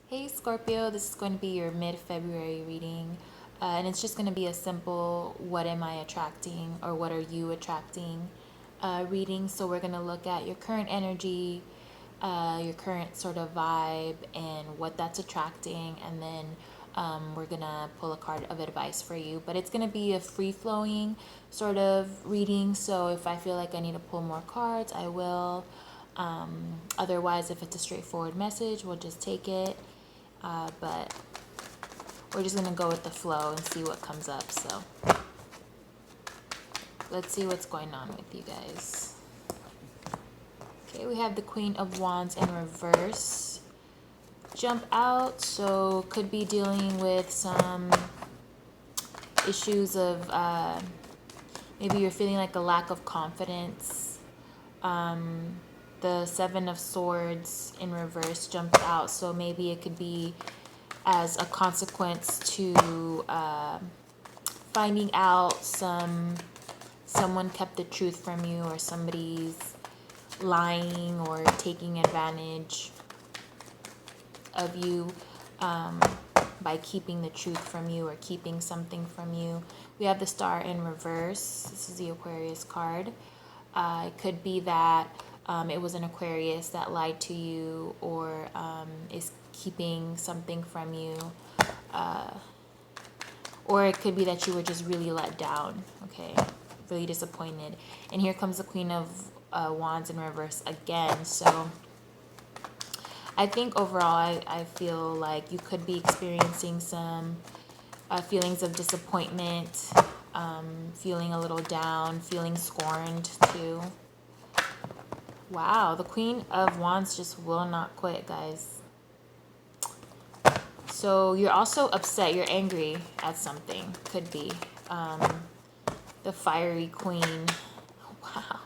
Hey Scorpio, this is going to be your mid-February reading, and it's just going to be a simple what am I attracting or what are you attracting reading. So we're going to look at your current energy, your current sort of vibe, and what that's attracting, and then we're going to pull a card of advice for you. But it's going to be a free-flowing sort of reading, so if I feel like I need to pull more cards, I will. Otherwise, if it's a straightforward message, we'll just take it. But we're just gonna go with the flow and see what comes up. So let's see what's going on with you guys. Okay, we have the Queen of Wands in reverse jump out, so could be dealing with some issues of maybe you're feeling like a lack of confidence. The Seven of Swords in reverse jumped out, so maybe it could be as a consequence to finding out someone kept the truth from you, or somebody's lying or taking advantage of you by keeping the truth from you or keeping something from you. We have the Star in reverse. This is the Aquarius card. It could be that it was an Aquarius that lied to you, or is keeping something from you, or it could be that you were just really let down, okay, really disappointed. And here comes the Queen of Wands in reverse again. So I think overall I feel like you could be experiencing some feelings of disappointment, feeling a little down, feeling scorned too. Wow, the Queen of Wands just will not quit, guys. So you're also upset, you're angry at something, could be. The Fiery Queen. Wow.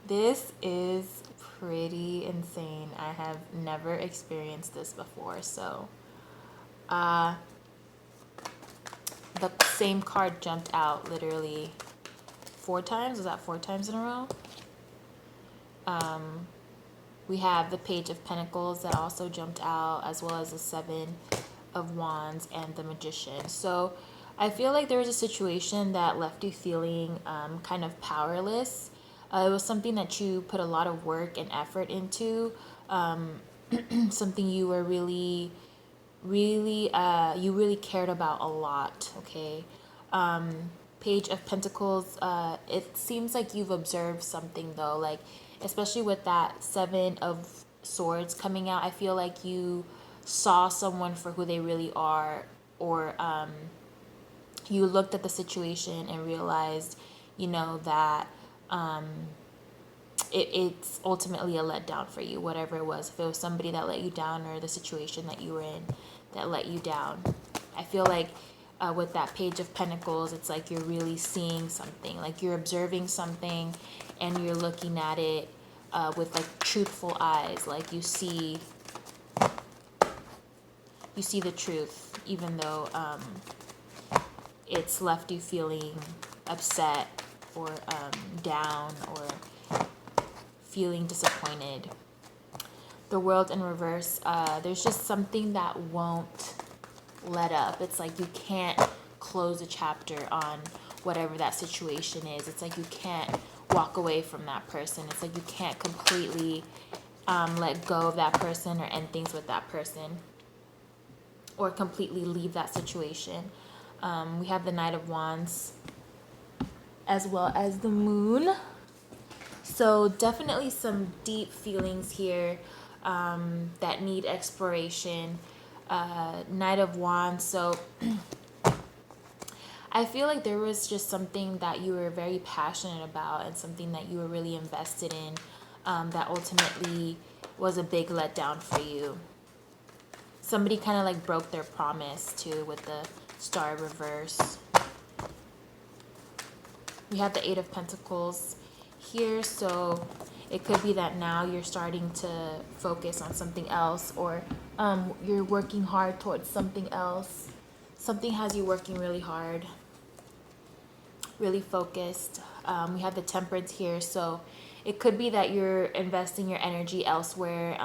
This is pretty insane. I have never experienced this before. So the same card jumped out literally 4 times. Was that 4 times in a row? We have the Page of Pentacles that also jumped out, as well as the Seven of Wands and the Magician. So I feel like there was a situation that left you feeling kind of powerless. It was something that you put a lot of work and effort into, something you were really cared about a lot, okay? Page of Pentacles, it seems like you've observed something though, like especially with that Seven of Swords coming out. I feel like you saw someone for who they really are, or you looked at the situation and realized, you know, that it's ultimately a letdown for you, whatever it was. If it was somebody that let you down, or the situation that you were in that let you down. I feel like with that Page of Pentacles, it's like you're really seeing something, like you're observing something and you're looking at it with like truthful eyes, like you see the truth, even though it's left you feeling upset or down or feeling disappointed. The World in reverse, there's just something that won't let up. It's like you can't close a chapter on whatever that situation is. It's like you can't walk away from that person. It's like you can't completely let go of that person or end things with that person, or completely leave that situation. We have the Knight of Wands as well as the Moon. So definitely some deep feelings here that need exploration. Knight of Wands, so I feel like there was just something that you were very passionate about and something that you were really invested in that ultimately was a big letdown for you. Somebody kind of like broke their promise too with the Star reverse. We have the Eight of Pentacles here, so it could be that now you're starting to focus on something else, or you're working hard towards something else. Something has you working really hard, really focused. We have the Temperance here, so It could be that you're investing your energy elsewhere,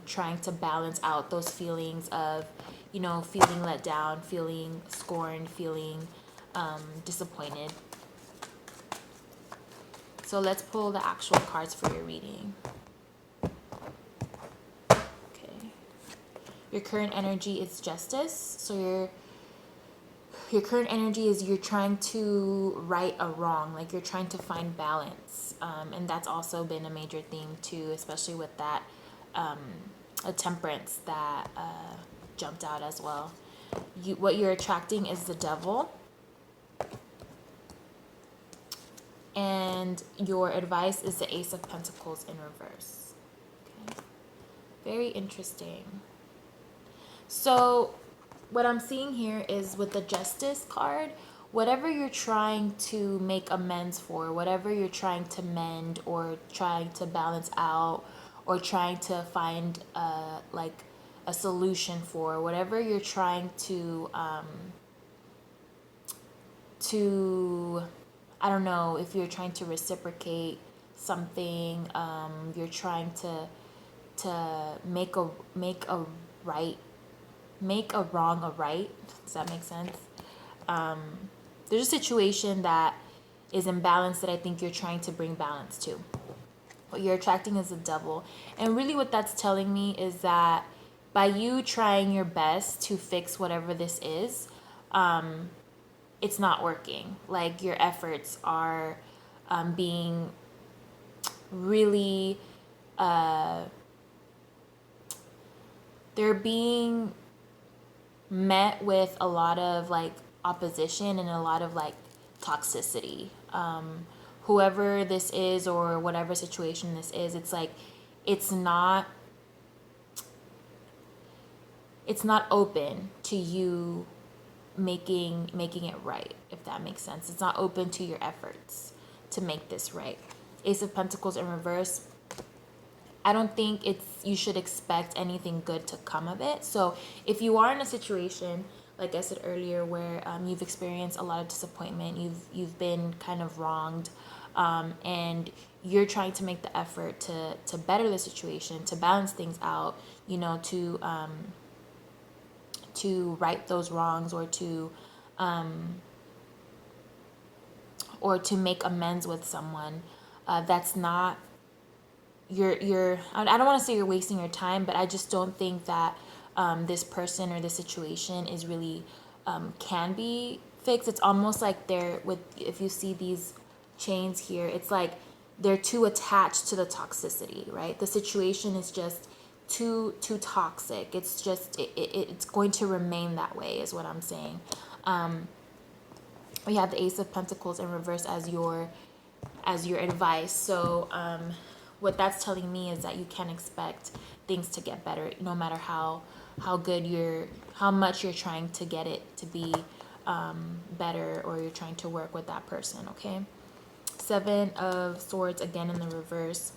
trying to balance out those feelings of, you know, feeling let down, feeling scorned, feeling disappointed. So let's pull the actual cards for your reading. Okay. Your current energy is justice. So your current energy is you're trying to right a wrong, like you're trying to find balance. And that's also been a major theme too, especially with that a temperance that jumped out as well. What you're attracting is the devil. And your advice is the Ace of Pentacles in reverse. Okay. Very interesting. So what I'm seeing here is with the Justice card, whatever you're trying to make amends for, whatever you're trying to mend or trying to balance out or trying to find like a solution for, whatever you're trying to I don't know, if you're trying to reciprocate something, you're trying to make a wrong a right. Does that make sense? There's a situation that is imbalanced that I think you're trying to bring balance to. What you're attracting is the devil. And really what that's telling me is that by you trying your best to fix whatever this is, it's not working. Like your efforts are being really, they're being met with a lot of like opposition and a lot of like toxicity. Whoever this is or whatever situation this is, it's like it's not open to you making it right, if that makes sense. It's not open to your efforts to make this right. Ace of Pentacles in reverse. I don't think you should expect anything good to come of it. So if you are in a situation, like I said earlier, where you've experienced a lot of disappointment, you've been kind of wronged, and you're trying to make the effort to better the situation, to balance things out, you know, to right those wrongs or to make amends with someone, that's not I don't want to say you're wasting your time, but I just don't think that this person or this situation is really can be fixed. It's almost like if you see these chains here, it's like they're too attached to the toxicity, right? The situation is just too toxic. It's just it's going to remain that way, is what I'm saying. We have the Ace of Pentacles in reverse as your advice. So what that's telling me is that you can expect things to get better, no matter how much you're trying to get it to be better, or you're trying to work with that person. Okay. Seven of Swords again in the reverse.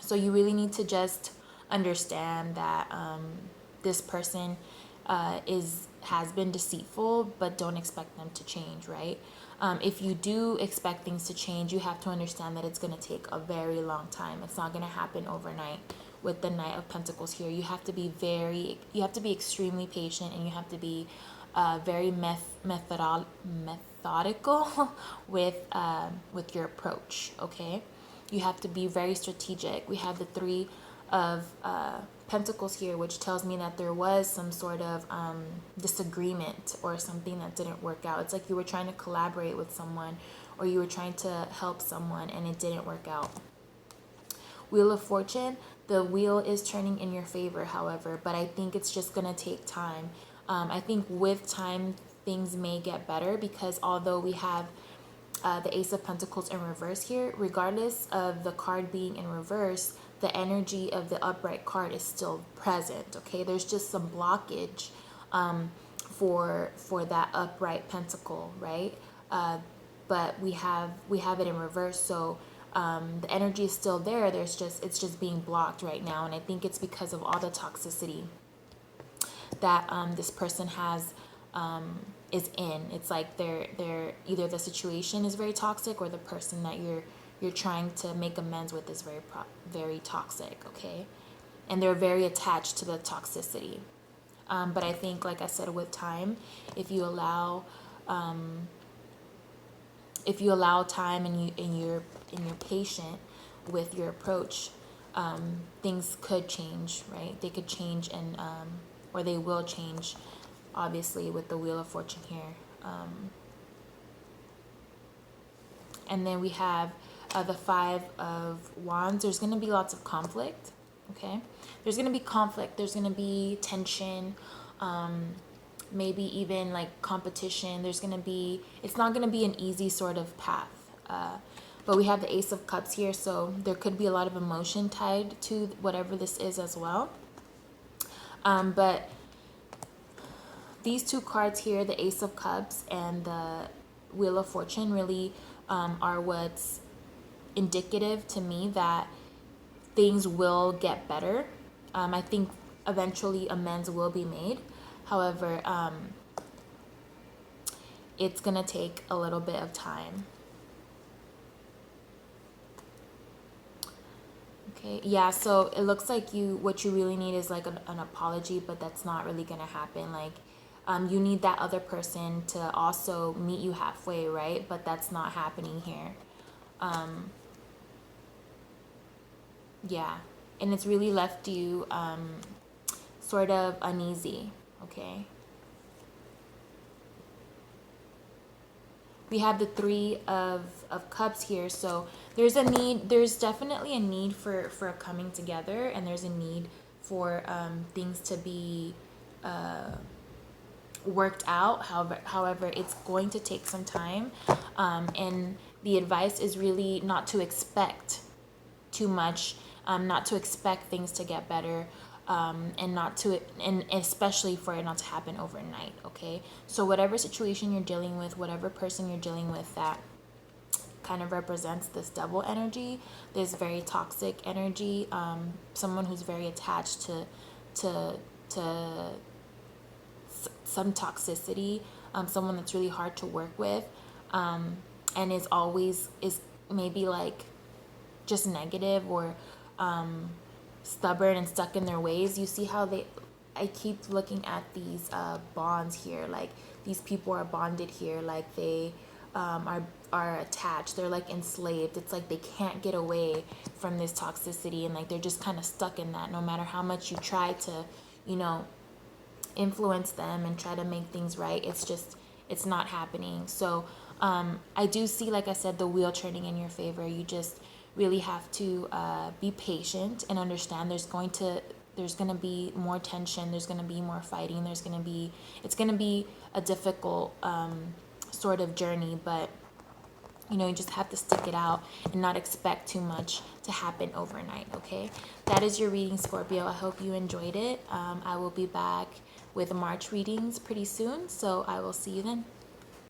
So you really need to just understand that this person has been deceitful, but don't expect them to change, right? If you do expect things to change, you have to understand that it's going to take a very long time. It's not going to happen overnight. With the Knight of Pentacles here, you have to be extremely patient, and you have to be very methodical with your approach. Okay, you have to be very strategic. We have the Three of Pentacles here, which tells me that there was some sort of disagreement or something that didn't work out. It's like you were trying to collaborate with someone, or you were trying to help someone, and it didn't work out. Wheel of Fortune, the wheel is turning in your favor, however, but I think it's just going to take time. I think with time, things may get better, because although we have the Ace of Pentacles in reverse here, regardless of the card being in reverse, the energy of the upright card is still present. Okay, there's just some blockage for that upright pentacle, right? But we have it in reverse, so the energy is still there. It's just being blocked right now, and I think it's because of all the toxicity that this person has is in. It's like they're either the situation is very toxic, or the person that you're you're trying to make amends with is very toxic, okay? And they're very attached to the toxicity. But I think, like I said, with time, if you allow time and you're patient with your approach, things could change, right? They could change, and or they will change, obviously, with the Wheel of Fortune here. And then we have the Five of Wands. There's going to be lots of conflict, okay? There's going to be conflict. There's going to be tension, maybe even like competition. There's going to be, it's not going to be an easy sort of path. But we have the Ace of Cups here, so there could be a lot of emotion tied to whatever this is as well. But these two cards here, the Ace of Cups and the Wheel of Fortune, really are what's indicative to me that things will get better. I think eventually amends will be made. However, it's going to take a little bit of time. Okay, yeah, so it looks like what you really need is like an apology, but that's not really going to happen. Like, you need that other person to also meet you halfway, right? But that's not happening here. Yeah, and it's really left you sort of uneasy, okay? We have the Three of Cups here, so there's definitely a need for a coming together, and there's a need for things to be worked out. However, it's going to take some time, and the advice is really not to expect too much, not to expect things to get better, and especially for it not to happen overnight, okay? So whatever situation you're dealing with, whatever person you're dealing with that kind of represents this Devil energy, this very toxic energy, someone who's very attached to some toxicity, someone that's really hard to work with, and is maybe like just negative or stubborn and stuck in their ways. You see how I keep looking at these bonds here, like these people are bonded here, like they are attached, they're like enslaved. It's like they can't get away from this toxicity, and like they're just kind of stuck in that, no matter how much you try to, influence them and try to make things right. It's not happening. So I do see, like I said, the wheel turning in your favor. You just really have to be patient and understand there's going to be more tension, there's going to be more fighting, it's going to be a difficult sort of journey, but you just have to stick it out and not expect too much to happen overnight, okay? That is your reading, Scorpio. I hope you enjoyed it. I will be back with March readings pretty soon, so I will see you then.